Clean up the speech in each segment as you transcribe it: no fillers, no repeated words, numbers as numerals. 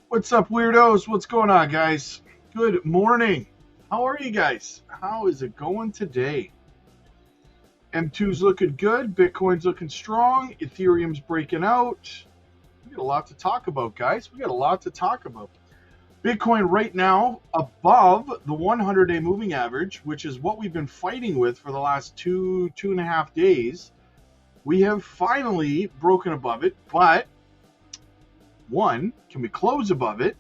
What's up, weirdos? What's going on, guys? Good morning. How are you guys? How is it going today? M2's looking good. Bitcoin's looking strong. Ethereum's breaking out. We got a lot to talk about, guys. We got a lot to talk about. Bitcoin right now above the 100-day moving average, which is what we've been fighting with for the last two and a half days. We have finally broken above it, but one, can we close above it?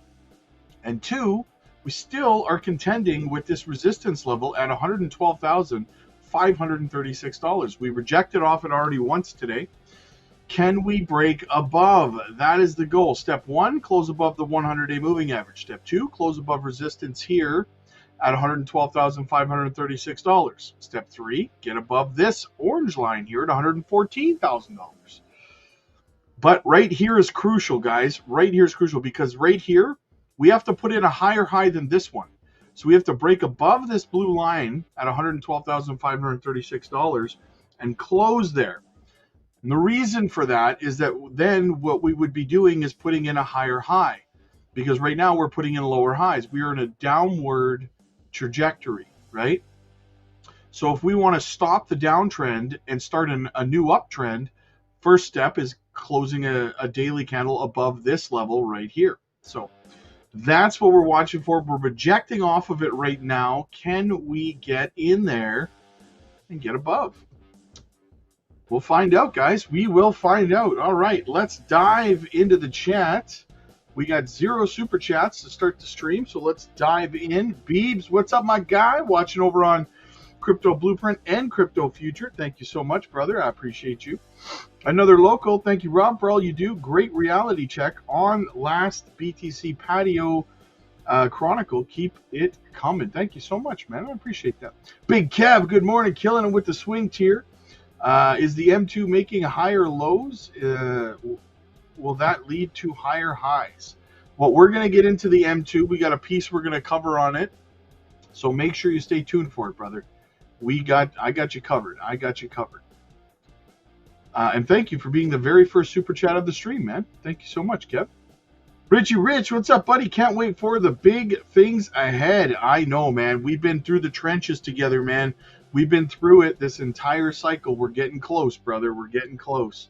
And two, we still are contending with this resistance level at $112,536. We rejected off it already once today. Can we break above? That is the goal. Step one, close above the 100-day moving average. Step two, close above resistance here at $112,536. Step three, get above this orange line here at $114,000. But right here is crucial, guys. Right here is crucial because right here, we have to put in a higher high than this one. So we have to break above this blue line at $112,536 and close there. And the reason for that is that then what we would be doing is putting in a higher high. Because right now we're putting in lower highs. We are in a downward trajectory, right? So if we want to stop the downtrend and start a new uptrend, first step is closing a daily candle above this level right here. So that's what we're watching for. We're rejecting off of it right now. Can we get in there and get above? We'll find out, guys. We will find out. All right, let's dive into the chat. We got 0 super chats to start the stream, so let's dive in. Beebs, what's up, my guy? Watching over on Crypto Blueprint and Crypto Future. Thank you so much, brother. I appreciate you. Another local. Thank you, Rob, for all you do. Great reality check on last BTC Patio Chronicle. Keep it coming. Thank you so much, man. I appreciate that. Big Kev, good morning. Killing it with the swing tier. Is the M2 making higher lows? Will that lead to higher highs? Well, we're going to get into the M2. We got a piece we're going to cover on it. So make sure you stay tuned for it, brother. I got you covered. I got you covered. And thank you for being the very first super chat of the stream, man. Thank you so much, Kev. Richie Rich, what's up, buddy? Can't wait for the big things ahead. I know, man. We've been through the trenches together, man. We've been through it this entire cycle. We're getting close, brother. We're getting close.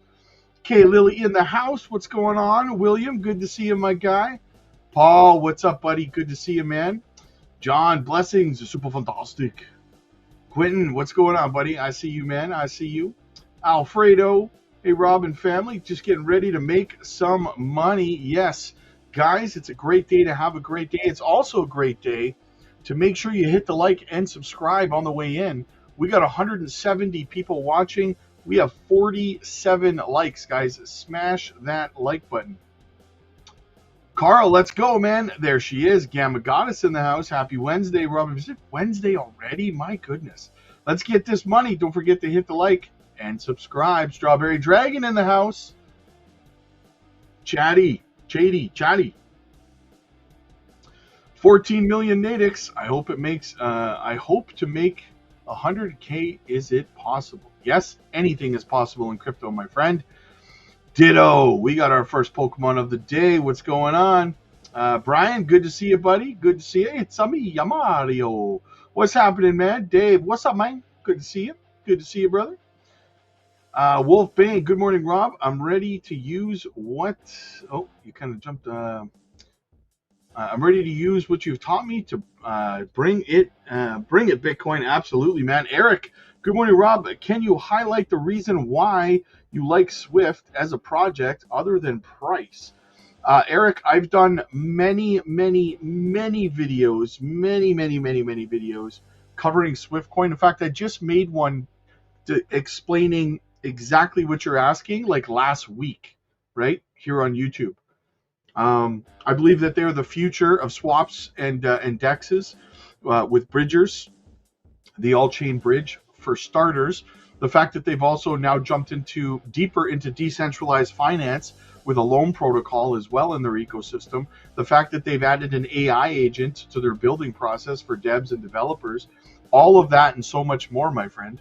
Okay, Lily in the house. What's going on? William, good to see you, my guy. Paul, what's up, buddy? Good to see you, man. John, blessings. Super fantastic. Quentin, what's going on, buddy? I see you, man. I see you. Alfredo, hey, Robin family, just getting ready to make some money. Yes, guys, it's a great day to have a great day. It's also a great day to make sure you hit the like and subscribe on the way in. We got 170 people watching. We have 47 likes, guys. Smash that like button. Carl, let's go, man. There she is. Gamma Goddess in the house. Happy Wednesday, Robin. Is it Wednesday already? My goodness. Let's get this money. Don't forget to hit the like and subscribe. Strawberry Dragon in the house. Chatty. 14 million Nadix. I hope to make 100K. Is it possible? Yes, anything is possible in crypto, my friend. Ditto. We got our first Pokemon of the day. What's going on? Brian, good to see you, buddy. Good to see you. It's me, Yamario. What's happening, man? Dave, what's up, man? Good to see you. Good to see you, brother. Wolf Bane, good morning, Rob. I'm ready to use what... Oh, you kind of jumped... I'm ready to use what you've taught me to bring it, Bitcoin. Absolutely, man. Eric, good morning, Rob. Can you highlight the reason why you like Swift as a project other than price? Eric, I've done many videos, many videos covering Swift coin. In fact, I just made one explaining exactly what you're asking, like last week, right here on YouTube. I believe that they're the future of swaps and dexes with bridgers, the all-chain bridge for starters. The fact that they've also now jumped deeper into decentralized finance with a loan protocol as well in their ecosystem. The fact that they've added an AI agent to their building process for devs and developers. All of that and so much more, my friend.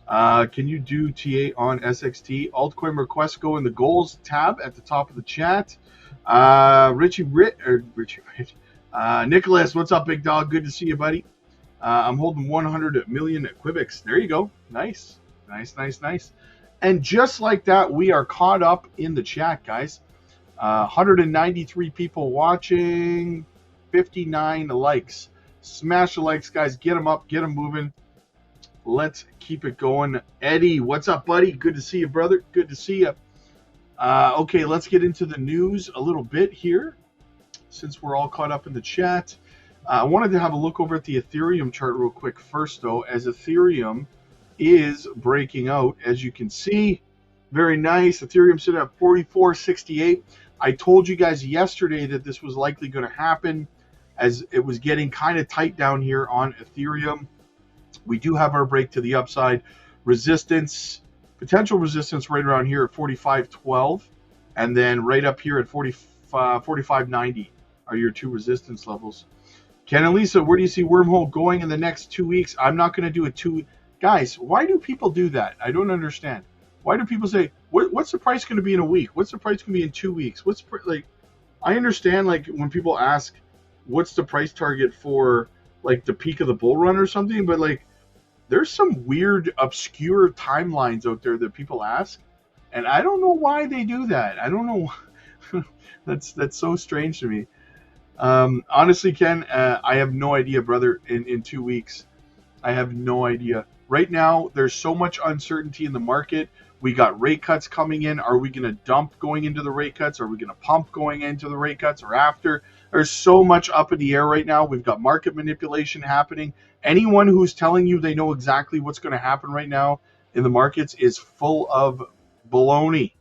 Can you do TA on SXT? Altcoin requests go in the goals tab at the top of the chat. Richie, Nicholas, what's up, big dog? Good to see you, buddy. I'm holding 100 million Quibics. There you go. Nice, nice, nice, nice. And just like that, we are caught up in the chat, guys. 193 people watching, 59 likes. Smash the likes, guys. Get them up, get them moving. Let's keep it going. Eddie, what's up, buddy? Good to see you, brother. Good to see you. Okay, let's get into the news a little bit here, since we're all caught up in the chat. I wanted to have a look over at the Ethereum chart real quick first, though, as Ethereum is breaking out. As you can see, very nice. Ethereum sitting at 44.68. I told you guys yesterday that this was likely going to happen, as it was getting kind of tight down here on Ethereum. We do have our break to the upside. Resistance, potential resistance right around here at 45.12, and then right up here at 45.90 are your two resistance levels. Ken and Lisa, where do you see Wormhole going in the next 2 weeks? I'm not going to do it Guys, why do people do that? I don't understand. Why do people say, what's the price going to be in a week? What's the price going to be in 2 weeks? I understand, like, when people ask, what's the price target for, like, the peak of the bull run or something, but, like, there's some weird, obscure timelines out there that people ask, and I don't know why they do that. I don't know. That's so strange to me. Honestly, Ken, I have no idea, brother, in 2 weeks. I have no idea. Right now, there's so much uncertainty in the market. We got rate cuts coming in. Are we going to dump going into the rate cuts? Are we going to pump going into the rate cuts or after? There's so much up in the air right now. We've got market manipulation happening. Anyone who's telling you they know exactly what's going to happen right now in the markets is full of baloney.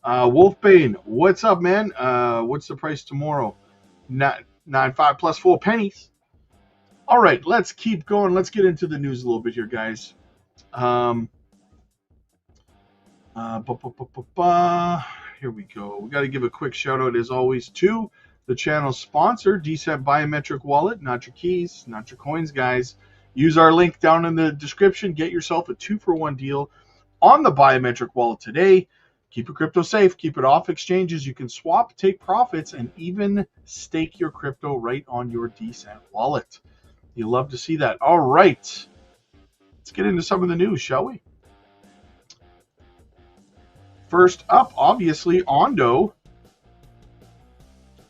Wolfbane, what's up, man? What's the price tomorrow? 9.5 plus 4 pennies. All right, let's keep going. Let's get into the news a little bit here, guys. Here we go. We got to give a quick shout out, as always, to the channel sponsor, Decent Biometric Wallet. Not your keys, not your coins, guys. Use our link down in the description. Get yourself a 2-for-1 deal on the biometric wallet today. Keep your crypto safe. Keep it off exchanges. You can swap, take profits, and even stake your crypto right on your Decent wallet. You love to see that. All right. Let's get into some of the news, shall we? First up, obviously, Ondo.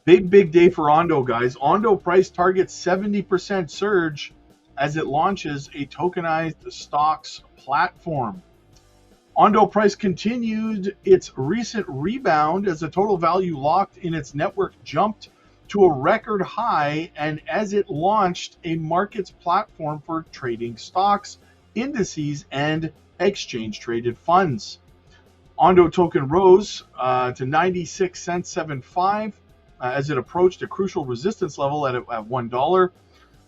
Big day for Ondo, guys. Ondo price targets 70% surge as it launches a tokenized stocks platform. Ondo price continued its recent rebound as the total value locked in its network jumped to a record high, and as it launched a markets platform for trading stocks, indices, and exchange-traded funds. Ondo token rose to 96 cents 75 as it approached a crucial resistance level at $1.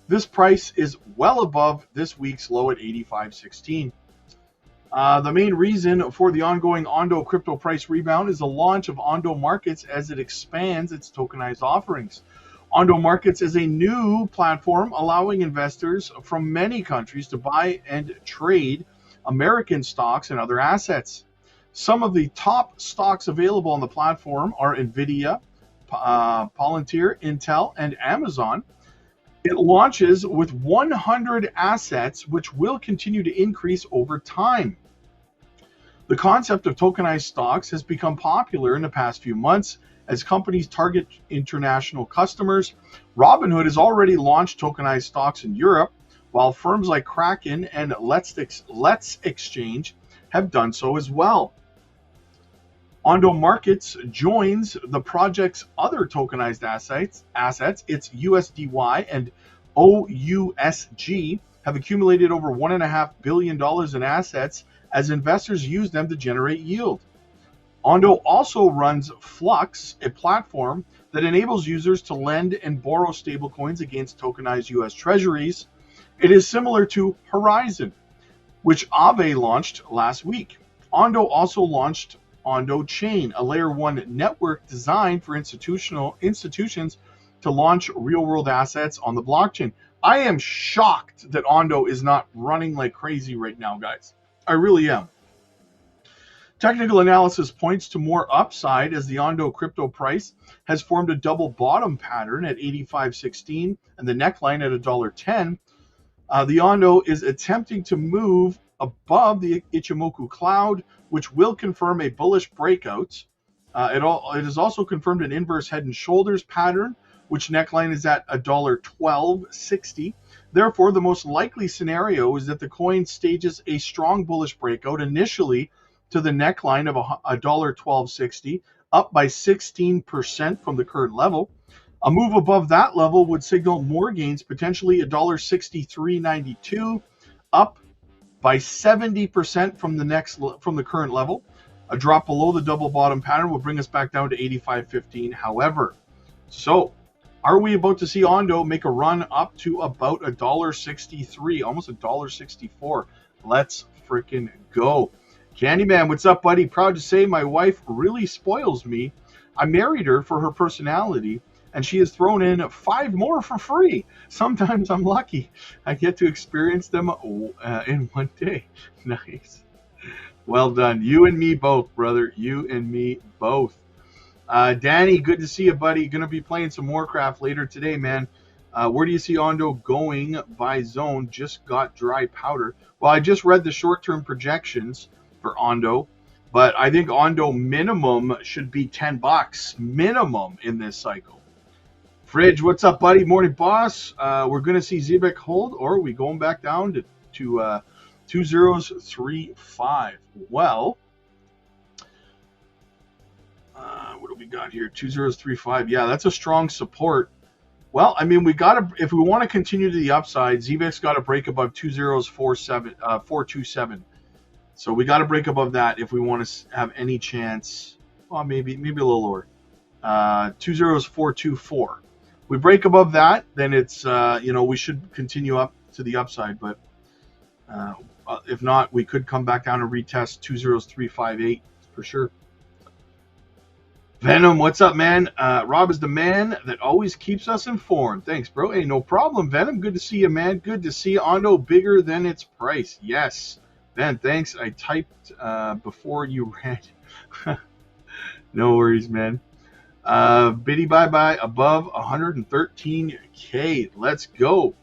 This price is well above this week's low at 85.16. The main reason for the ongoing Ondo crypto price rebound is the launch of Ondo Markets as it expands its tokenized offerings. Ondo Markets is a new platform allowing investors from many countries to buy and trade American stocks and other assets. Some of the top stocks available on the platform are NVIDIA, Palantir, Intel, and Amazon. It launches with 100 assets, which will continue to increase over time. The concept of tokenized stocks has become popular in the past few months as companies target international customers. Robinhood has already launched tokenized stocks in Europe, while firms like Kraken and Let's Exchange have done so as well. Ondo Markets joins the project's other tokenized assets. Its USDY and OUSG have accumulated over $1.5 billion in assets as investors use them to generate yield. Ondo also runs Flux, a platform that enables users to lend and borrow stablecoins against tokenized U.S. treasuries. It is similar to Horizon, which Aave launched last week. Ondo also launched Ondo Chain, a layer 1 network designed for institutions to launch real-world assets on the blockchain. I am shocked that Ondo is not running like crazy right now, guys. I really am. Technical analysis points to more upside as the Ondo crypto price has formed a double bottom pattern at 85.16 and the neckline at $1.10. The Ondo is attempting to move above the Ichimoku cloud, which will confirm a bullish breakout. It has also confirmed an inverse head and shoulders pattern, which neckline is at $1.1260. Therefore, the most likely scenario is that the coin stages a strong bullish breakout initially to the neckline of $1.1260, up by 16% from the current level. A move above that level would signal more gains, potentially $1.6392, up by 70% from the current level. A drop below the double bottom pattern will bring us back down to 85.15. However, so are we about to see Ondo make a run up to about $1.63, almost $1.64? Let's freaking go. Candyman, what's up, buddy? Proud to say my wife really spoils me. I married her for her personality, and she has thrown in 5 more for free. Sometimes I'm lucky. I get to experience them in one day. Nice. Well done. You and me both, brother. You and me both. Danny, good to see you, buddy. Going to be playing some Warcraft later today, man. Where do you see Ondo going by zone? Just got dry powder. Well, I just read the short-term projections for Ondo, but I think Ondo minimum should be $10 minimum in this cycle. Fridge, what's up, buddy? Morning, boss. We're going to see Zebek hold, or are we going back down to 2035? Well, what do we got here? 2035. Yeah, that's a strong support. Well, I mean, we got to, if we want to continue to the upside, Zebek's got to break above 427. So we got to break above that if we want to have any chance. Well, maybe a little lower. 20424. We break above that, then it's we should continue up to the upside. But if not, we could come back down and retest 20358 for sure. Venom, what's up, man? Rob is the man that always keeps us informed. Thanks, bro. Hey, no problem, Venom. Good to see you, man. Good to see Ondo bigger than its price. Yes. Ben, thanks. I typed before you read. No worries, man. Biddy bye-bye above 113K. Let's go.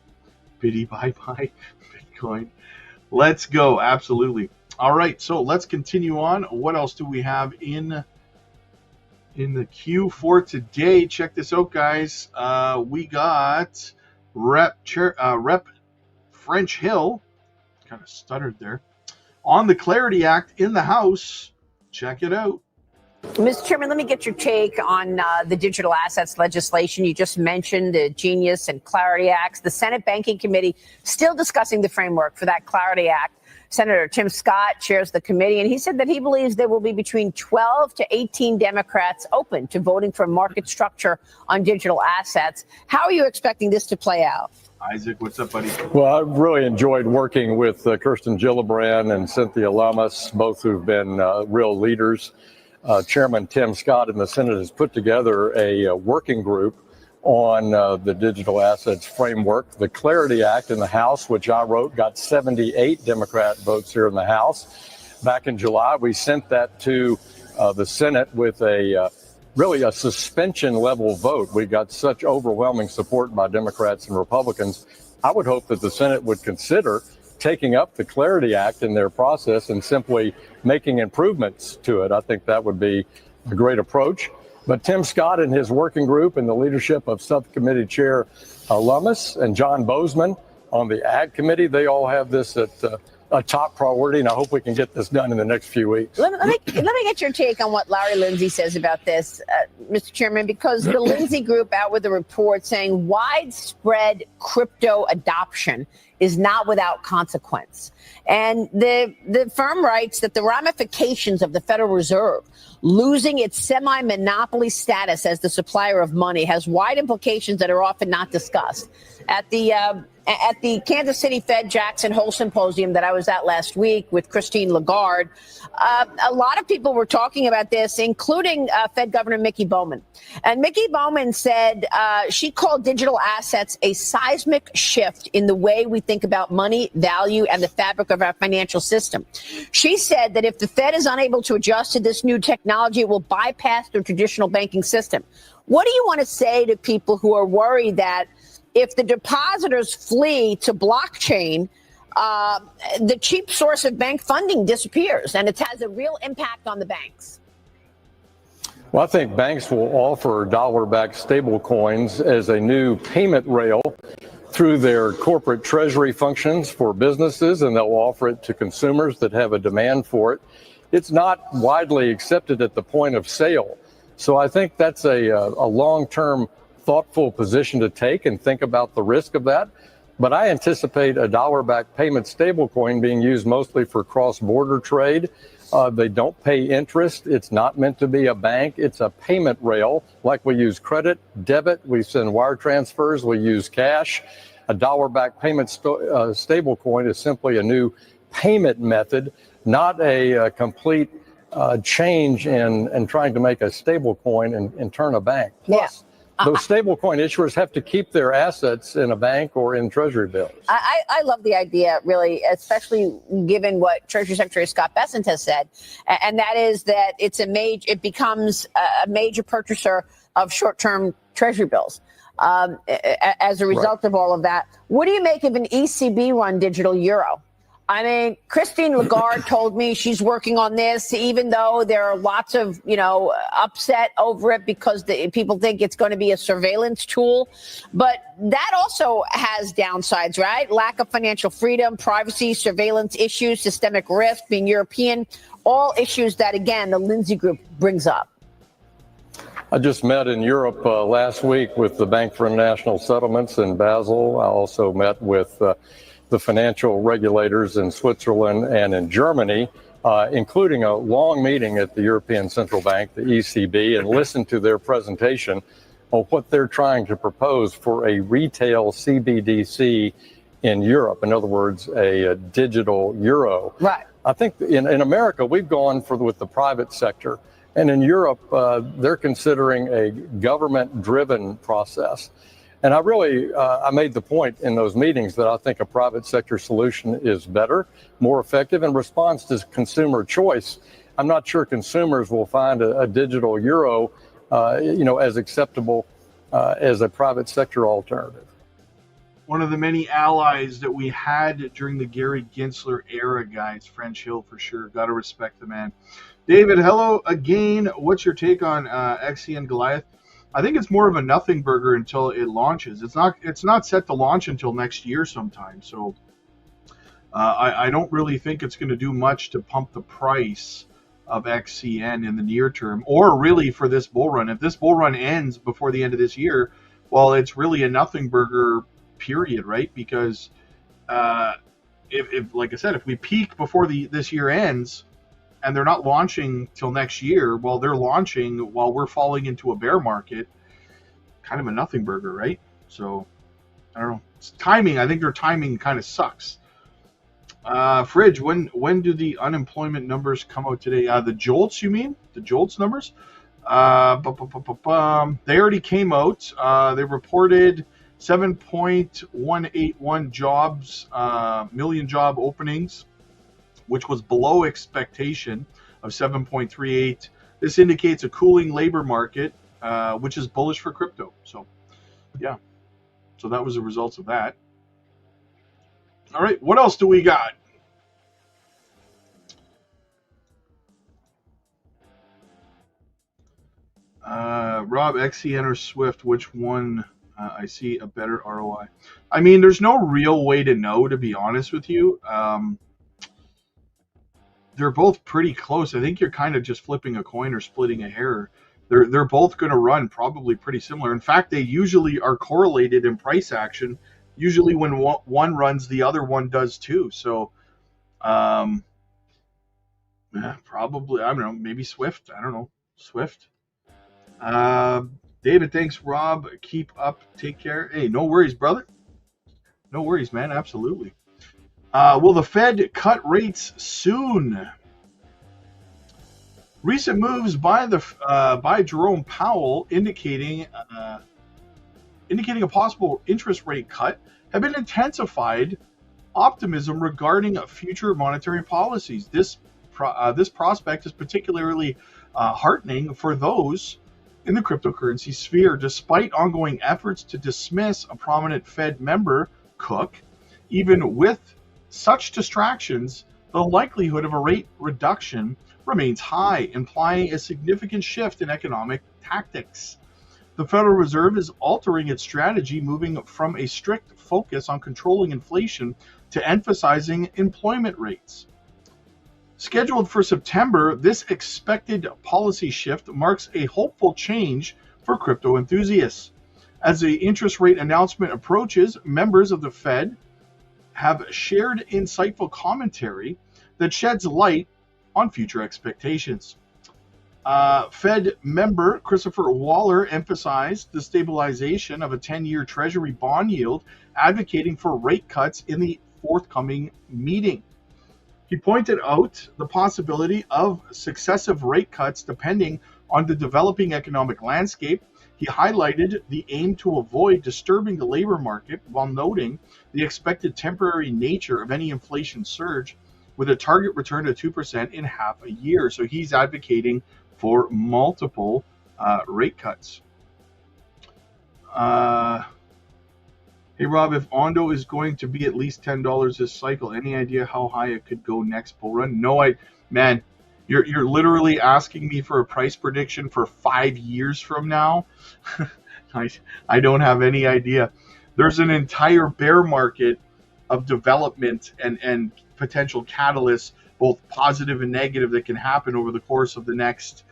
Biddy bye-bye Bitcoin. Let's go. Absolutely. All right, so let's continue on. What else do we have in the queue for today? Check this out, guys. We got Rep French Hill. Kind of stuttered there. On the Clarity Act in the House. Check it out. Mr. Chairman, let me get your take on the digital assets legislation. You just mentioned the Genius and Clarity Acts. The Senate Banking Committee still discussing the framework for that Clarity Act. Senator Tim Scott chairs the committee, and he said that he believes there will be between 12 to 18 Democrats open to voting for market structure on digital assets. How are you expecting this to play out? Isaac, what's up, buddy? Well, I've really enjoyed working with Kirsten Gillibrand and Cynthia Lummis, both who've been real leaders. Chairman Tim Scott in the Senate has put together a working group on the digital assets framework. The Clarity Act in the House, which I wrote, got 78 Democrat votes here in the House. Back in July, we sent that to the Senate with really a suspension level vote. We got such overwhelming support by Democrats and Republicans. I would hope that the Senate would consider taking up the Clarity Act in their process and simply making improvements to it. I think that would be a great approach. But Tim Scott and his working group and the leadership of Subcommittee Chair Lummis and John Bozeman on the Ag Committee, they all have this at a top priority, and I hope we can get this done in the next few weeks. Let me get your take on what Larry Lindsay says about this, Mr. Chairman, because the Lindsay Group out with a report saying widespread crypto adoption is not without consequence. And the firm writes that the ramifications of the Federal Reserve losing its semi-monopoly status as the supplier of money has wide implications that are often not discussed. At the At the Kansas City Fed Jackson Hole Symposium that I was at last week with Christine Lagarde, a lot of people were talking about this, including Fed Governor Mickey Bowman. And Mickey Bowman said she called digital assets a seismic shift in the way we think about money, value, and the fabric of our financial system. She said that if the Fed is unable to adjust to this new technology, it will bypass the traditional banking system. What do you want to say to people who are worried that if the depositors flee to blockchain, the cheap source of bank funding disappears, and it has a real impact on the banks? Well, I think banks will offer dollar-backed stable coins as a new payment rail through their corporate treasury functions for businesses, and they'll offer it to consumers that have a demand for it. It's not widely accepted at the point of sale. So I think that's a long-term thoughtful position to take and think about the risk of that. But I anticipate a dollar-backed payment stablecoin being used mostly for cross-border trade. They don't pay interest. It's not meant to be a bank. It's a payment rail, like we use credit, debit, we send wire transfers, we use cash. A dollar-backed payment stablecoin is simply a new payment method, not a complete change in trying to make a stablecoin and turn a bank. Plus, those stablecoin issuers have to keep their assets in a bank or in treasury bills. I love the idea, really, especially given what Treasury Secretary Scott Bessent has said, and that is that it becomes a major purchaser of short-term treasury bills as a result of all of that. What do you make of an ECB-run digital euro? I mean, Christine Lagarde told me she's working on this, even though there are lots of, upset over it because people think it's going to be a surveillance tool. But that also has downsides, right? Lack of financial freedom, privacy, surveillance issues, systemic risk, being European, all issues that, again, the Lindsay Group brings up. I just met in Europe last week with the Bank for International Settlements in Basel. I also met with the financial regulators in Switzerland and in Germany, including a long meeting at the European Central Bank, the ECB, and listened to their presentation on what they're trying to propose for a retail CBDC in Europe. In other words, a digital euro. Right. I think in America, we've gone with the private sector. And in Europe, they're considering a government-driven process. And I made the point in those meetings that I think a private sector solution is better, more effective, and responds to consumer choice. I'm not sure consumers will find a digital euro, as acceptable as a private sector alternative. One of the many allies that we had during the Gary Gensler era, guys. French Hill for sure. Got to respect the man. David, hello again. What's your take on XCN Goliath? I think it's more of a nothing burger until it launches. It's not set to launch until next year sometime. So I don't really think it's going to do much to pump the price of XCN in the near term, or really for this bull run. If this bull run ends before the end of this year, well, it's really a nothing burger, period, right? Because if like I said, if we peak before this year ends, and they're not launching till next year, well, they're launching while we're falling into a bear market, kind of a nothing burger, right? So, I don't know. It's timing. I think their timing kind of sucks. Fridge, when do the unemployment numbers come out today? The JOLTS, you mean? The JOLTS numbers? They already came out. They reported 7.181 jobs, million job openings, which was below expectation of 7.38. This indicates a cooling labor market, which is bullish for crypto. So, yeah. So that was the results of that. All right, what else do we got? Rob, XCN or Swift, which one I see a better ROI? I mean, there's no real way to know, to be honest with you. They're both pretty close. I think you're kind of just flipping a coin or splitting a hair. They're both going to run probably pretty similar. In fact, they usually are correlated in price action. Usually when one runs, the other one does too. So, probably, I don't know, maybe Swift. I don't know, Swift. David, thanks, Rob. Keep up. Take care. Hey, no worries, brother. No worries, man. Absolutely. Will the Fed cut rates soon? Recent moves by Jerome Powell indicating a possible interest rate cut have been intensified optimism regarding future monetary policies. This prospect is particularly heartening for those in the cryptocurrency sphere, despite ongoing efforts to dismiss a prominent Fed member, Cook. Even with such distractions, the likelihood of a rate reduction remains high, implying a significant shift in economic tactics. The Federal Reserve is altering its strategy, moving from a strict focus on controlling inflation to emphasizing employment rates. Scheduled for September, this expected policy shift marks a hopeful change for crypto enthusiasts. As the interest rate announcement approaches, members of the Fed have shared insightful commentary that sheds light on future expectations. Fed member Christopher Waller emphasized the stabilization of a 10-year Treasury bond yield, advocating for rate cuts in the forthcoming meeting. He pointed out the possibility of successive rate cuts depending on the developing economic landscape. He highlighted the aim to avoid disturbing the labor market while noting the expected temporary nature of any inflation surge, with a target return to 2% in half a year. So he's advocating for multiple rate cuts. Hey Rob, if Ondo is going to be at least $10 this cycle, any idea how high it could go next bull run? No, man, you're literally asking me for a price prediction for 5 years from now. I don't have any idea. There's an entire bear market of development and potential catalysts, both positive and negative, that can happen over the course of the next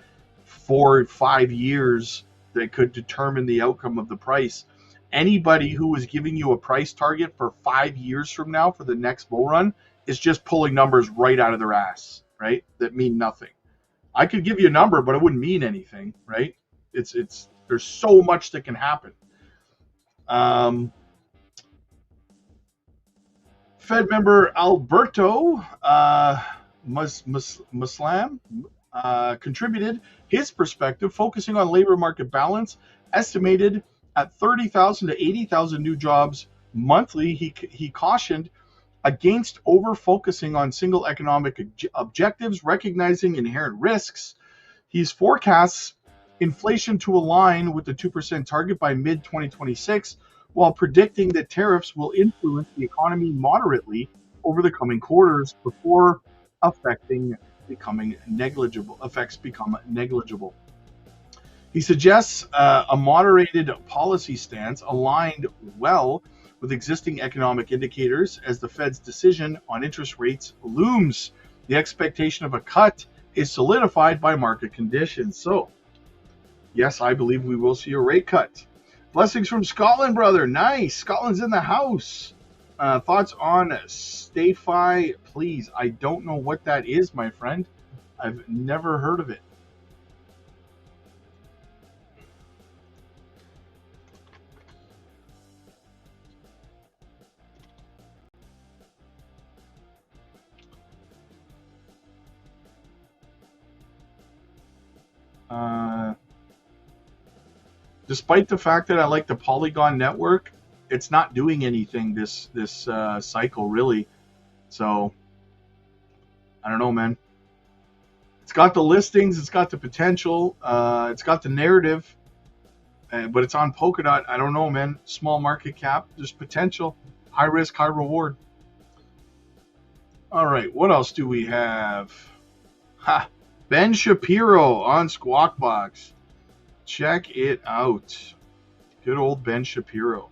4 or 5 years that could determine the outcome of the price. Anybody who is giving you a price target for 5 years from now for the next bull run is just pulling numbers right out of their ass, right? That mean nothing. I could give you a number, but it wouldn't mean anything, right? It's there's so much that can happen. Fed member Alberto Muslam contributed his perspective, focusing on labor market balance, estimated at 30,000 to 80,000 new jobs monthly. He cautioned against over-focusing on single economic objectives, recognizing inherent risks. He forecasts inflation to align with the 2% target by mid-2026, while predicting that tariffs will influence the economy moderately over the coming quarters before effects become negligible. He suggests a moderated policy stance aligned well with existing economic indicators as the Fed's decision on interest rates looms. The expectation of a cut is solidified by market conditions. So, yes, I believe we will see a rate cut. Blessings from Scotland, brother. Nice. Scotland's in the house. Thoughts on StayFi, please? I don't know what that is, my friend. I've never heard of it. Despite the fact that I like the Polygon network, it's not doing anything this cycle, really. So, I don't know, man. It's got the listings, it's got the potential, it's got the narrative, but it's on Polkadot. I don't know, man. Small market cap, there's potential. High risk, high reward. All right, what else do we have? Ben Shapiro on Squawk Box. Check it out. Good old Ben Shapiro.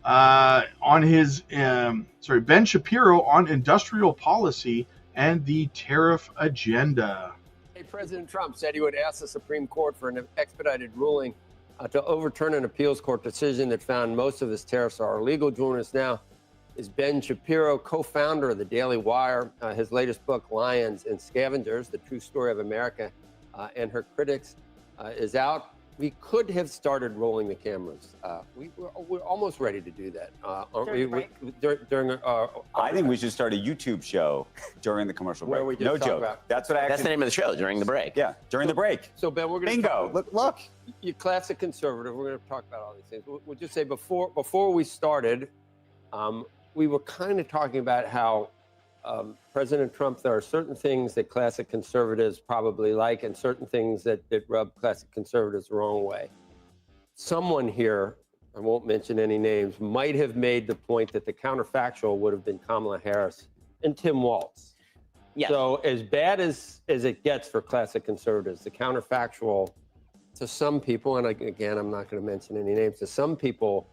Ben Shapiro on industrial policy and the tariff agenda. President Trump said he would ask the Supreme Court for an expedited ruling to overturn an appeals court decision that found most of his tariffs are illegal. Joining us now is Ben Shapiro, co-founder of the Daily Wire. His latest book, Lions and Scavengers, The True Story of America and Her Critics, is out. we could have started rolling the cameras. We're almost ready to do that. Aren't we? During I think we should start a YouTube show during the commercial break. Where we just no talk joke. about- That's what I That's the name of the show, During the Break. Yeah, during the break. So Ben, we're going to Bingo. Look. You classic conservative. We're going to talk about all these things. We'll just say before we started, we were kind of talking about how President Trump, there are certain things that classic conservatives probably like and certain things that rub classic conservatives the wrong way. Someone here, I won't mention any names, might have made the point that the counterfactual would have been Kamala Harris and Tim Walz. Yes. So as bad as it gets for classic conservatives, the counterfactual to some people, and again, I'm not going to mention any names, to some people,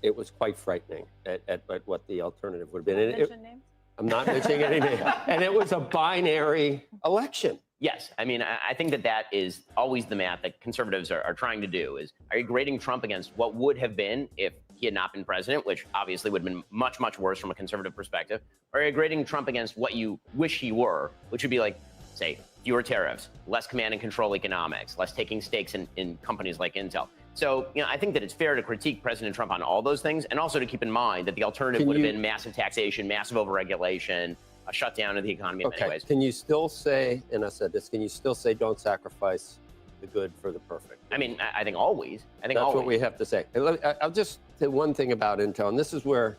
it was quite frightening at what the alternative would have been. I'm not mentioning any names. And it was a binary election. Yes. I mean, I think that is always the math that conservatives are trying to do is, are you grading Trump against what would have been if he had not been president, which obviously would have been much, much worse from a conservative perspective, or are you grading Trump against what you wish he were, which would be like, say, fewer tariffs, less command and control economics, less taking stakes in companies like Intel. So, I think that it's fair to critique President Trump on all those things, and also to keep in mind that the alternative would have been massive taxation, massive overregulation, a shutdown of the economy in many ways. Can you still say, and I said this, can you still say don't sacrifice the good for the perfect? I mean, I think always. That's what we have to say. I'll just say one thing about Intel, and this is where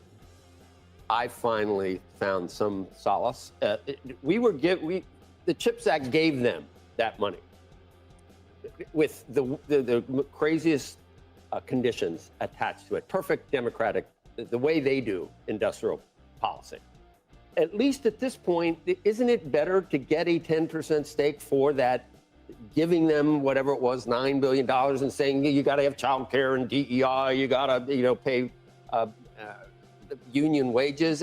I finally found some solace. The CHIPS Act gave them that money with the craziest conditions attached to it. Perfect democratic, the way they do industrial policy. At least at this point, isn't it better to get a 10% stake for that, giving them whatever it was, $9 billion, and saying you got to have child care and DEI, you got to pay union wages?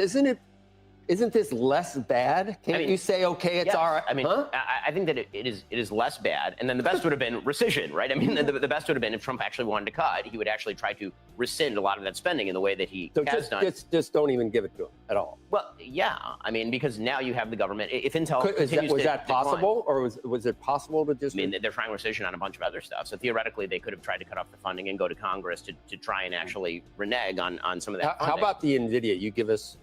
Isn't this less bad? Can't you say, okay, it's all right? I mean, I think that it is less bad. And then the best would have been rescission, right? I mean, the best would have been if Trump actually wanted to cut, he would actually try to rescind a lot of that spending in the way that he has done. Just don't even give it to him at all. Well, yeah. I mean, because now you have the government. If Intel continues was that possible, or was it possible to just? I mean, they're trying rescission on a bunch of other stuff. So theoretically, they could have tried to cut off the funding and go to Congress to try and actually renege on some of that funding. How about the NVIDIA? You give us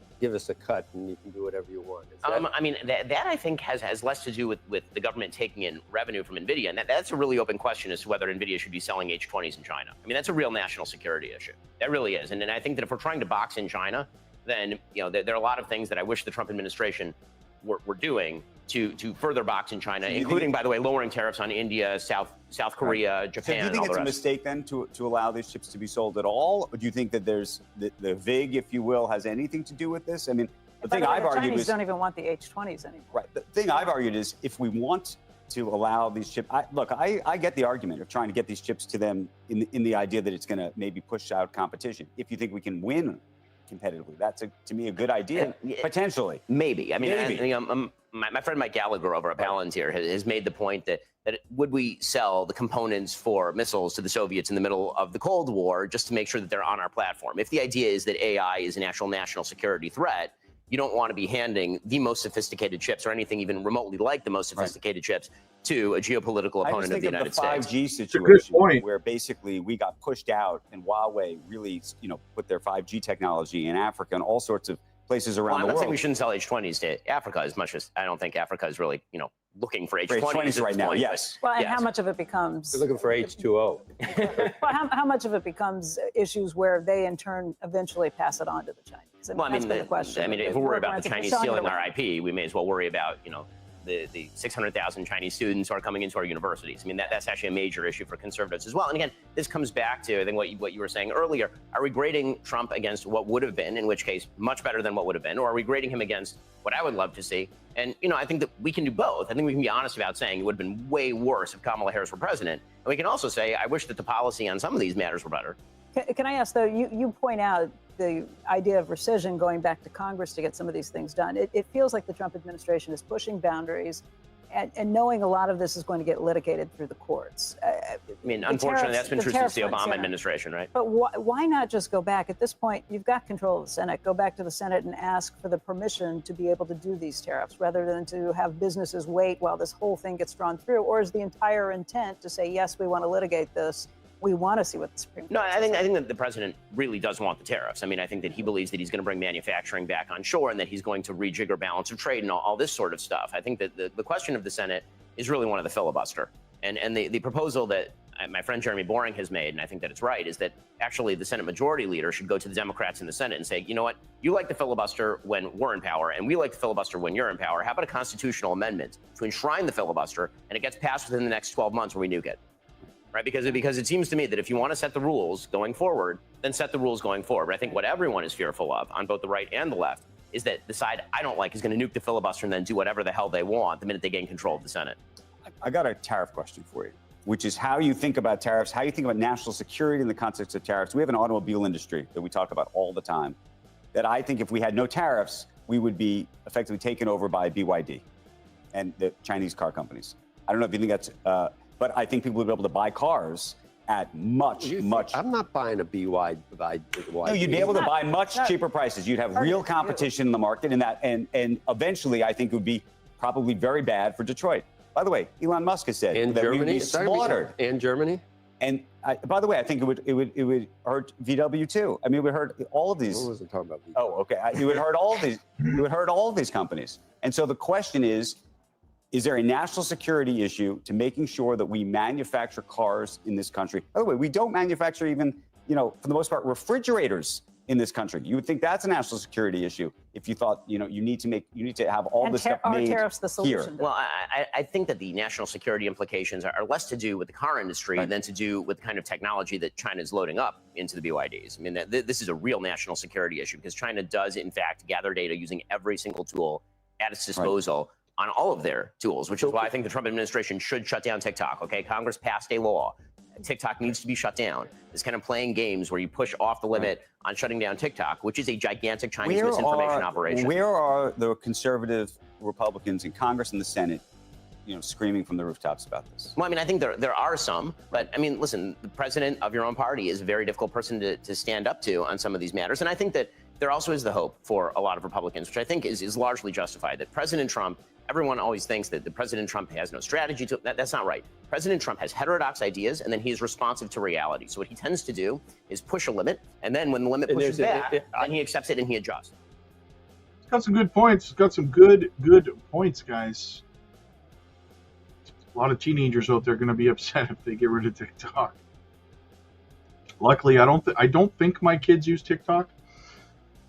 a cut and you can do whatever you want. I mean, that I think has less to do with the government taking in revenue from NVIDIA. And that's a really open question as to whether NVIDIA should be selling H20s in China. I mean, that's a real national security issue. That really is. And I think that if we're trying to box in China, then there are a lot of things that I wish the Trump administration were doing to further box in China, including, by the way, lowering tariffs on India, South Korea, Japan, so do you and think all it's the a rest. mistake then to allow these chips to be sold at all? Or do you think that there's the VIG, if you will, has anything to do with this? I mean, the thing I've argued Chinese is don't even want the H20s anymore. right. The thing I've argued is if we want to allow these chips, I get the argument of trying to get these chips to them in the idea that it's going to maybe push out competition. If you think we can win competitively, that's to me a good idea, potentially. Maybe. I mean, Maybe. My friend Mike Gallagher over at Palantir has made the point that would we sell the components for missiles to the Soviets in the middle of the Cold War just to make sure that they're on our platform? If the idea is that AI is an actual national security threat, you don't want to be handing the most sophisticated chips or anything even remotely like the most sophisticated chips to a geopolitical opponent of the United States. I just think of the 5G It's a good situation point. where basically we got pushed out and Huawei really, put their 5G technology in Africa and all sorts of places around I'm the not saying world. we shouldn't sell H20s to Africa as much as I don't think Africa is really, looking for H20s, H20s right now, point, yes. Well, and yes. how much of it becomes? We're looking for H2O. Well, how much of it becomes issues where they in turn eventually pass it on to the Chinese? Well, that's been the question. I mean, if we worry about the Chinese stealing our IP, we may as well worry about, the 600,000 Chinese students who are coming into our universities. I mean, that's actually a major issue for conservatives as well. And again, this comes back to, I think, what you were saying earlier. Are we grading Trump against what would have been, in which case, much better than what would have been, or are we grading him against what I would love to see? And, I think that we can do both. I think we can be honest about saying it would have been way worse if Kamala Harris were president. And we can also say, I wish that the policy on some of these matters were better. Can I ask, though, you point out the idea of rescission going back to Congress to get some of these things done. It feels like the Trump administration is pushing boundaries and knowing a lot of this is going to get litigated through the courts. I mean, unfortunately, that's been true since the Obama administration, right? But why not just go back? At this point, you've got control of the Senate. Go back to the Senate and ask for the permission to be able to do these tariffs rather than to have businesses wait while this whole thing gets drawn through. Or is the entire intent to say, yes, we want to litigate this? We want to see what the Supreme Court I think that the president really does want the tariffs. I mean, I think that he believes that he's going to bring manufacturing back on shore and that he's going to rejigger balance of trade and all this sort of stuff. I think that the question of the Senate is really one of the filibuster. And the proposal that my friend Jeremy Boring has made, and I think that it's right, is that actually the Senate majority leader should go to the Democrats in the Senate and say, you know what, you like the filibuster when we're in power, and we like the filibuster when you're in power. How about a constitutional amendment to enshrine the filibuster, and it gets passed within the next 12 months where we nuke it? Right, because it seems to me that if you want to set the rules going forward, then set the rules going forward. But I think what everyone is fearful of on both the right and the left is that the side I don't like is going to nuke the filibuster and then do whatever the hell they want the minute they gain control of the Senate. I got a tariff question for you, which is how you think about tariffs, how you think about national security in the context of tariffs. We have an automobile industry that we talk about all the time that I think if we had no tariffs, we would be effectively taken over by BYD and the Chinese car companies. I don't know if you think that's... but I think people would be able to buy cars at much. I'm not buying a BYD. No, you'd be able to buy much cheaper prices. You'd have real competition in the market, and eventually, I think it would be probably very bad for Detroit. By the way, Elon Musk has said that we would be slaughtered. And Germany. And by the way, I think it would hurt VW too. I mean, it would hurt all of these. I wasn't talking about VW. Oh, okay. It would hurt all of these. It would hurt all of these companies. And so the question is there a national security issue to making sure that we manufacture cars in this country? By the way, we don't manufacture even, for the most part, refrigerators in this country. You would think that's a national security issue if you thought, you need to have all this stuff made tariffs the solution here. Well, I think that the national security implications are less to do with the car industry than to do with the kind of technology that China is loading up into the BYDs. I mean, this is a real national security issue because China does, in fact, gather data using every single tool at its disposal. Right. On all of their tools, which is why I think the Trump administration should shut down TikTok. Okay, Congress passed a law. TikTok needs to be shut down. This kind of playing games where you push off the limit on shutting down TikTok, which is a gigantic Chinese misinformation operation. Where are the conservative Republicans in Congress and the Senate, screaming from the rooftops about this? Well, I mean, I think there are some, but I mean, listen, the president of your own party is a very difficult person to stand up to on some of these matters, and I think that there also is the hope for a lot of Republicans, which I think is largely justified, that President Trump. Everyone always thinks that the President Trump has no strategy to that's not right. President Trump has heterodox ideas, and then he is responsive to reality. So what he tends to do is push a limit, and then when the limit pushes back, then he accepts it and he adjusts. It's got some good points. It's got some good points, guys. A lot of teenagers out there are going to be upset if they get rid of TikTok. Luckily, I don't think my kids use TikTok.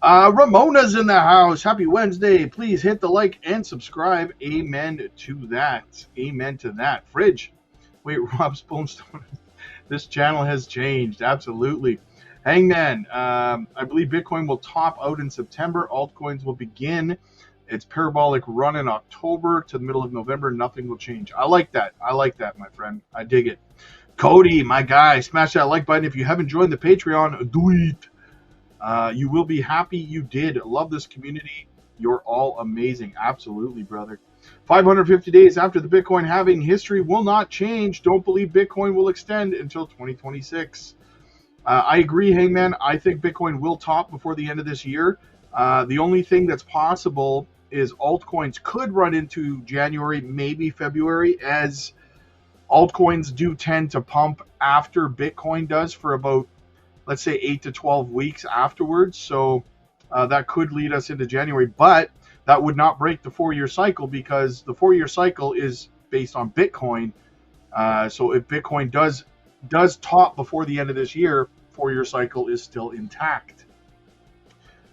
Ramona's in the house. Happy Wednesday. Please hit the like and subscribe. Amen to that. Amen to that. Fridge. Wait, Rob Sponestone. This channel has changed. Absolutely. Hangman. I believe Bitcoin will top out in September. Altcoins will begin its parabolic run in October to the middle of November. Nothing will change. I like that. I like that, my friend. I dig it. Cody, my guy. Smash that like button. If you haven't joined the Patreon, do it. You will be happy you did. Love this community. You're all amazing. Absolutely, brother. 550 days after the Bitcoin halving, history will not change. Don't believe Bitcoin will extend until 2026. I agree, Hangman. I think Bitcoin will top before the end of this year. The only thing that's possible is altcoins could run into January, maybe February, as altcoins do tend to pump after Bitcoin does for about, let's say, 8 to 12 weeks afterwards. So that could lead us into January, but that would not break the 4-year cycle because the 4-year cycle is based on Bitcoin. So if Bitcoin does top before the end of this year, 4-year cycle is still intact.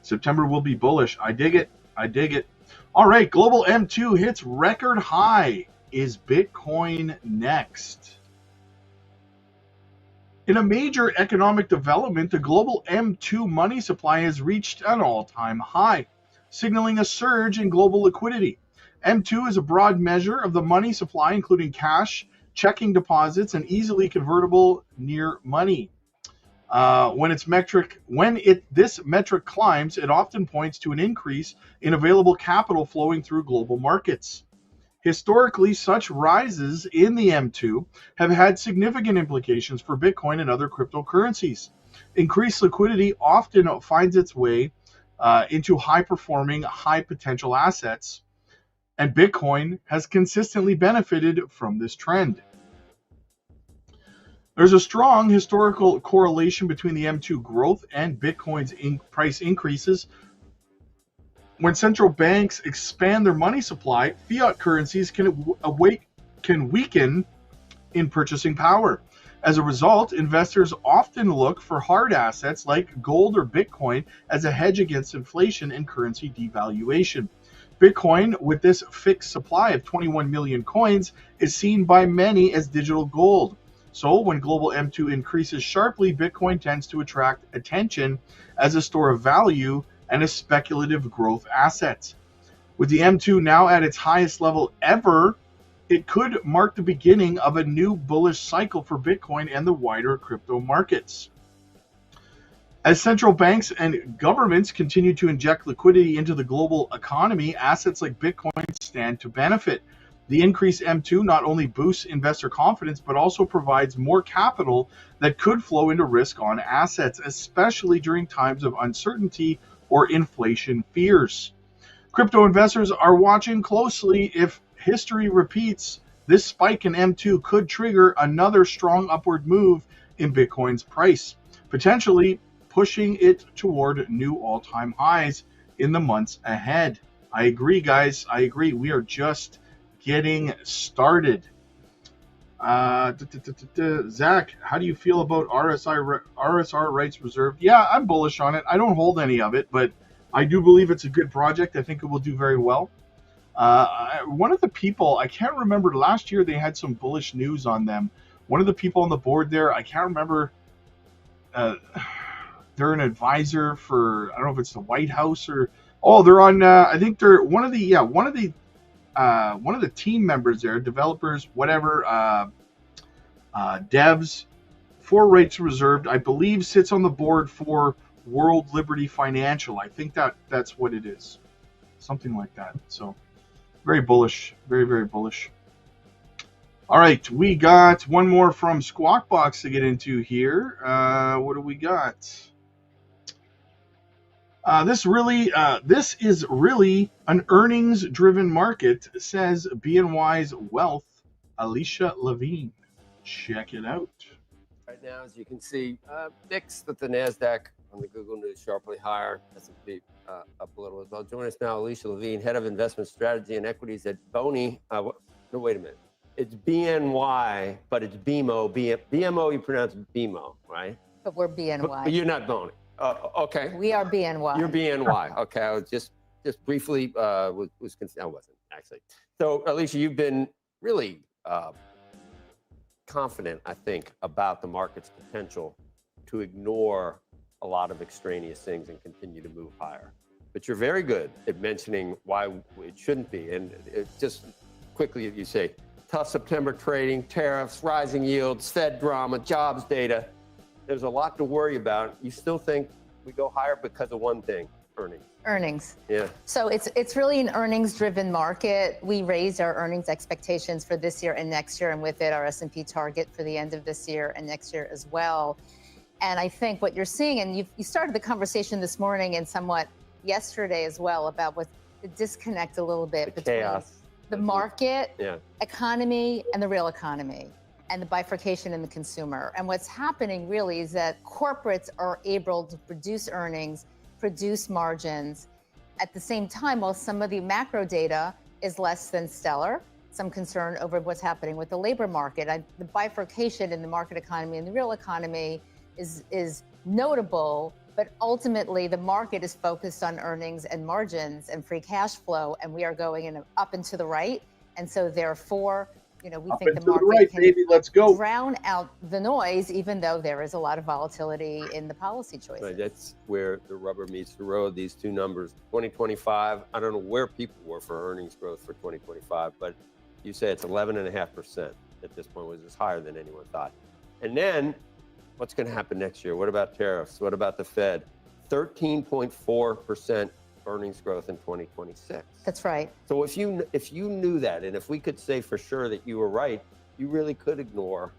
September will be bullish. I dig it. I dig it. All right, global M2 hits record high. Is Bitcoin next? In a major economic development, the global M2 money supply has reached an all-time high, signaling a surge in global liquidity. M2 is a broad measure of the money supply, including cash, checking deposits, and easily convertible near money. When this metric climbs, it often points to an increase in available capital flowing through global markets. Historically, such rises in the M2 have had significant implications for Bitcoin and other cryptocurrencies. Increased liquidity often finds its way into high-performing, high-potential assets, and Bitcoin has consistently benefited from this trend. There's a strong historical correlation between the M2 growth and Bitcoin's price increases. When central banks expand their money supply, fiat currencies can weaken in purchasing power. As a result, investors often look for hard assets like gold or Bitcoin as a hedge against inflation and currency devaluation. Bitcoin, with this fixed supply of 21 million coins, is seen by many as digital gold. So when global M2 increases sharply, Bitcoin tends to attract attention as a store of value and a speculative growth asset. With the M2 now at its highest level ever, it could mark the beginning of a new bullish cycle for Bitcoin and the wider crypto markets. As central banks and governments continue to inject liquidity into the global economy, assets like Bitcoin stand to benefit. The increased M2 not only boosts investor confidence, but also provides more capital that could flow into risk on assets, especially during times of uncertainty or inflation fears. Crypto investors are watching closely. If history repeats, this spike in M2 could trigger another strong upward move in Bitcoin's price, potentially pushing it toward new all-time highs in the months ahead. I agree, guys. I agree. We are just getting started. Zach, how do you feel about RSR rights reserved? Yeah, I'm bullish on it. I don't hold any of it, but I do believe it's a good project. I think it will do very well. One of the people, I can't remember, last year they had some bullish news on them. One of the people on the board there, I can't remember, they're an advisor for, I don't know if it's the White House or, they're on, I think they're one of the team members there, developers, whatever, devs for rights reserved, I believe sits on the board for World Liberty Financial. I think that's what it is. Something like that. So very bullish, very, very bullish. All right, we got one more from Squawk Box to get into here. What do we got? This is really an earnings-driven market, says BNY's Wealth, Alicia Levine. Check it out. Right now, as you can see, VIX with the NASDAQ on the Google News sharply higher. S&P up a little as well. Join us now, Alicia Levine, Head of Investment Strategy and Equities at Boney. No, wait a minute. It's BNY, but it's BMO. BMO, you pronounce BMO, right? But we're BNY. But you're not Boney. Okay. We are BNY. You're BNY. Okay. I was just briefly was concerned. I wasn't actually. So, Alicia, you've been really confident, I think, about the market's potential to ignore a lot of extraneous things and continue to move higher. But you're very good at mentioning why it shouldn't be. And just quickly, you say, tough September trading, tariffs, rising yields, Fed drama, jobs data. There's a lot to worry about. You still think we go higher because of one thing, earnings. Earnings. Yeah. So it's really an earnings-driven market. We raised our earnings expectations for this year and next year, and with it, our S&P target for the end of this year and next year as well. And I think what you're seeing, and you started the conversation this morning and somewhat yesterday as well about what the disconnect a little bit between chaos. The market, Yeah. economy, and the real economy, and the bifurcation in the consumer. And what's happening really is that corporates are able to produce earnings, produce margins. At the same time, while some of the macro data is less than stellar, some concern over what's happening with the labor market. The bifurcation in the market economy and the real economy is notable, but ultimately the market is focused on earnings and margins and free cash flow, and we are going up and to the right. And so therefore, we think the market can Let's go. drown out the noise, even though there is a lot of volatility in the policy choices. Right, that's where the rubber meets the road. These two numbers, 2025, I don't know where people were for earnings growth for 2025, but you say it's 11.5% at this point, which is higher than anyone thought. And then what's going to happen next year? What about tariffs? What about the Fed? 13.4% earnings growth in 2026. That's right. So if you knew that, and if we could say for sure that you were right, you really could ignore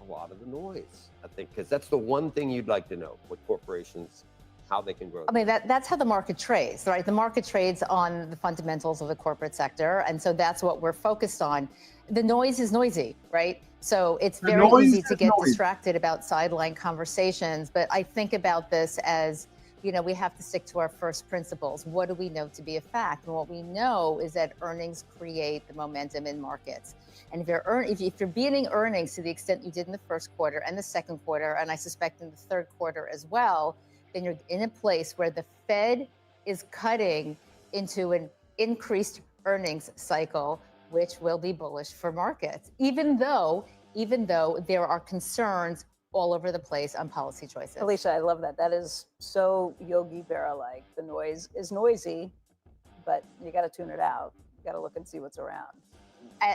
a lot of the noise, I think, because that's the one thing you'd like to know, what corporations, how they can grow. I mean, that's how the market trades, right? The market trades on the fundamentals of the corporate sector. And so that's what we're focused on. The noise is noisy, right? So it's very easy to get distracted about sideline conversations. But I think about this as, you know, we have to stick to our first principles. What do we know to be a fact? And what we know is that earnings create the momentum in markets. And if you're beating earnings to the extent you did in the first quarter and the second quarter, and I suspect in the third quarter as well, then you're in a place where the Fed is cutting into an increased earnings cycle, which will be bullish for markets, even though there are concerns all over the place on policy choices. Alicia, I love that. That is so Yogi Berra-like. The noise is noisy, but you got to tune it out. You got to look and see what's around.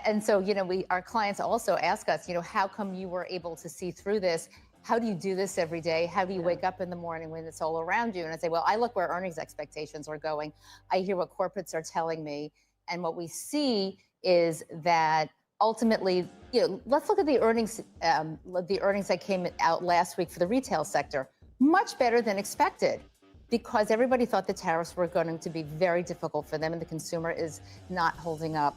And so, you know, our clients also ask us, you know, how come you were able to see through this? How do you do this every day? How do you wake up in the morning when it's all around you? And I say, well, I look where earnings expectations are going. I hear what corporates are telling me. And what we see is that ultimately, you know, let's look at the earnings that came out last week for the retail sector. Much better than expected, because everybody thought the tariffs were going to be very difficult for them and the consumer is not holding up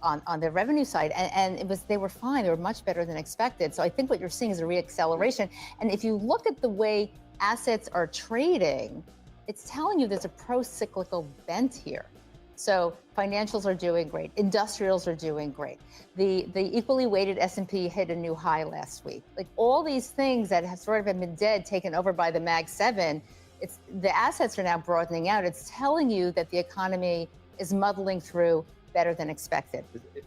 on the revenue side, and they were fine. They were much better than expected. So I think what you're seeing is a reacceleration. And if you look at the way assets are trading, it's telling you there's a pro-cyclical bent here. So financials are doing great. Industrials are doing great. The equally weighted S&P hit a new high last week. Like all these things that have sort of been dead, taken over by the Mag 7, the assets are now broadening out. It's telling you that the economy is muddling through better than expected.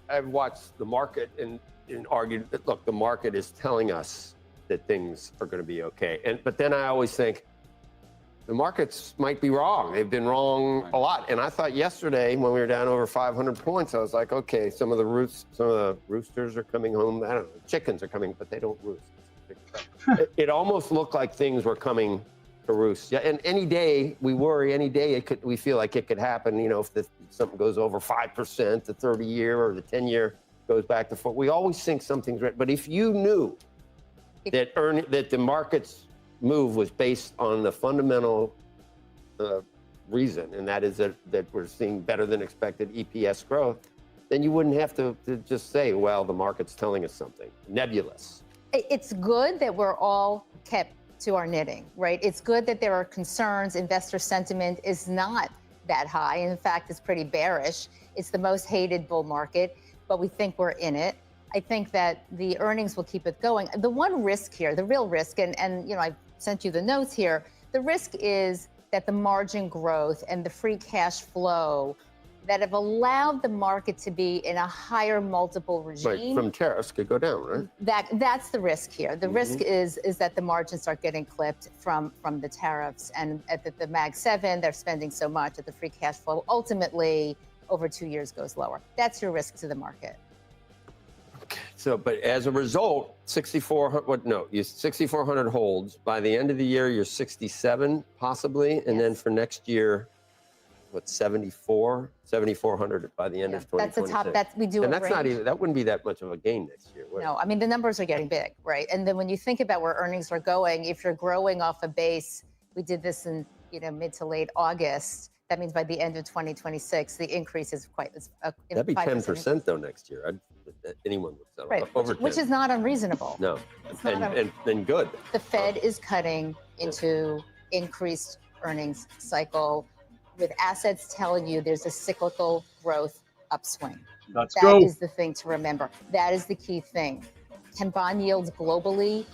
I've watched the market and argued that, look, the market is telling us that things are going to be okay. But then I always think the markets might be wrong. They've been wrong a lot. And I thought yesterday when we were down over 500 points, I was like, okay, some of the roosters are coming home. I don't know, chickens are coming, but they don't roost. It almost looked like things were coming to roost. Yeah, and any day we worry, any day we feel like it could happen. You know, if something goes over 5%, the 30-year or the 10-year goes back to 4. We always think something's right. But if you knew that the market's move was based on the fundamental reason, and that is that we're seeing better than expected EPS growth, then you wouldn't have to just say, well, the market's telling us something. Nebulous. It's good that we're all kept to our knitting, right? It's good that there are concerns. Investor sentiment is not that high. In fact, it's pretty bearish. It's the most hated bull market, but we think we're in it. I think that the earnings will keep it going. The one risk here, the real risk, and you know, I sent you the notes here, the risk is that the margin growth and the free cash flow that have allowed the market to be in a higher multiple regime. Right, from tariffs could go down, right? That's the risk here. The risk is that the margins start getting clipped from the tariffs, and at the Mag 7, they're spending so much that the free cash flow ultimately over 2 years goes lower. That's your risk to the market. Okay. So, but as a result, 6,400 holds. By the end of the year, you're 67 possibly, and then for next year, what, 7,400 by the end of 2026. That's the top. We do. And that's not even. That wouldn't be that much of a gain next year. No, I mean the numbers are getting big, right? And then when you think about where earnings are going, if you're growing off a base, we did this in mid to late August. That means by the end of 2026, the increase is quite. That'd be 10% though next year. Anyone would sell right, over which is not unreasonable. No, and good. The Fed is cutting into increased earnings cycle, with assets telling you there's a cyclical growth upswing. Let's go. That is the thing to remember. That is the key thing. Can bond yields globally,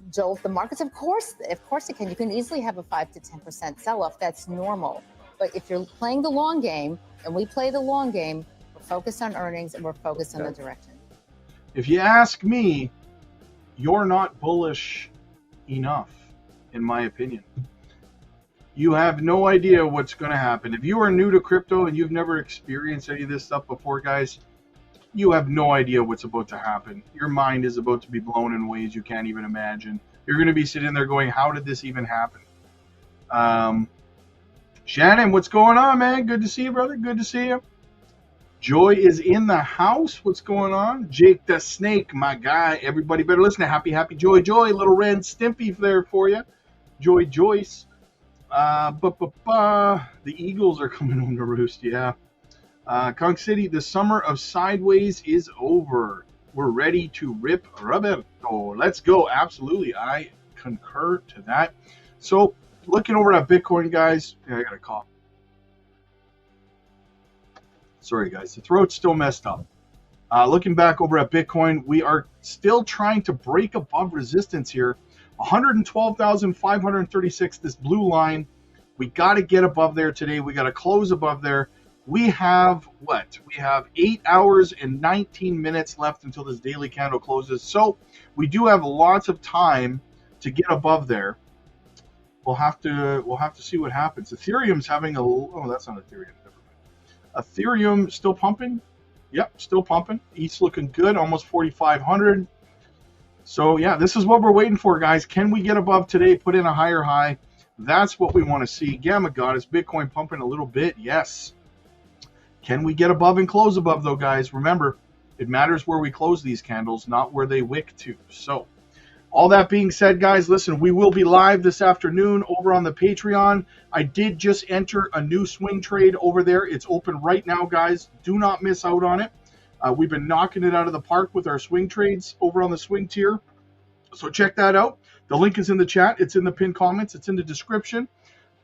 jolt the markets? Of course it can. You can easily have a 5 to 10% sell-off. That's normal. But if you're playing the long game, and we play the long game, we're focused on earnings and we're focused on the direction. If you ask me, you're not bullish enough, in my opinion. You have no idea what's going to happen. If you are new to crypto and you've never experienced any of this stuff before, guys, you have no idea what's about to happen. Your mind is about to be blown in ways you can't even imagine. You're going to be sitting there going, how did this even happen? Shannon, what's going on, man? Good to see you, brother. Good to see you. Joy is in the house. What's going on? Jake the Snake, my guy. Everybody better listen to Happy Joy. Little Ren Stimpy there for you. Joy Joyce. The Eagles are coming home to roost, yeah. Kong City, the summer of Sideways is over. We're ready to rip Roberto. Let's go. Absolutely. I concur to that. So, looking over at Bitcoin, guys. Yeah, I got a cough. Sorry, guys. The throat's still messed up. Looking back over at Bitcoin, we are still trying to break above resistance here. 112,536, this blue line. We got to get above there today. We got to close above there. We have what? We have 8 hours and 19 minutes left until this daily candle closes. So we do have lots of time to get above there. We'll have to see what happens. Ethereum's having a that's not Ethereum. Never mind. Ethereum still pumping. Yep, still pumping. ETH's looking good, almost 4,500. So yeah, this is what we're waiting for, guys. Can we get above today? Put in a higher high. That's what we want to see. Gamma God, is Bitcoin pumping a little bit? Yes. Can we get above and close above, though, guys? Remember, it matters where we close these candles, not where they wick to. So, all that being said, guys, listen, we will be live this afternoon over on the Patreon. I did just enter a new swing trade over there. It's open right now, guys. Do not miss out on it. We've been knocking it out of the park with our swing trades over on the swing tier. So check that out. The link is in the chat. It's in the pinned comments. It's in the description.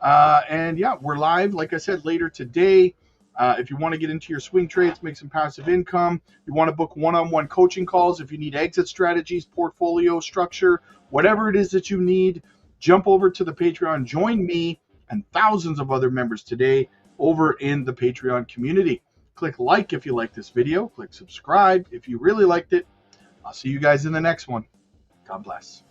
And yeah, we're live, like I said, later today. If you want to get into your swing trades, make some passive income, you want to book one-on-one coaching calls, if you need exit strategies, portfolio structure, whatever it is that you need, jump over to the Patreon. Join me and thousands of other members today over in the Patreon community. Click like if you like this video. Click subscribe if you really liked it. I'll see you guys in the next one. God bless.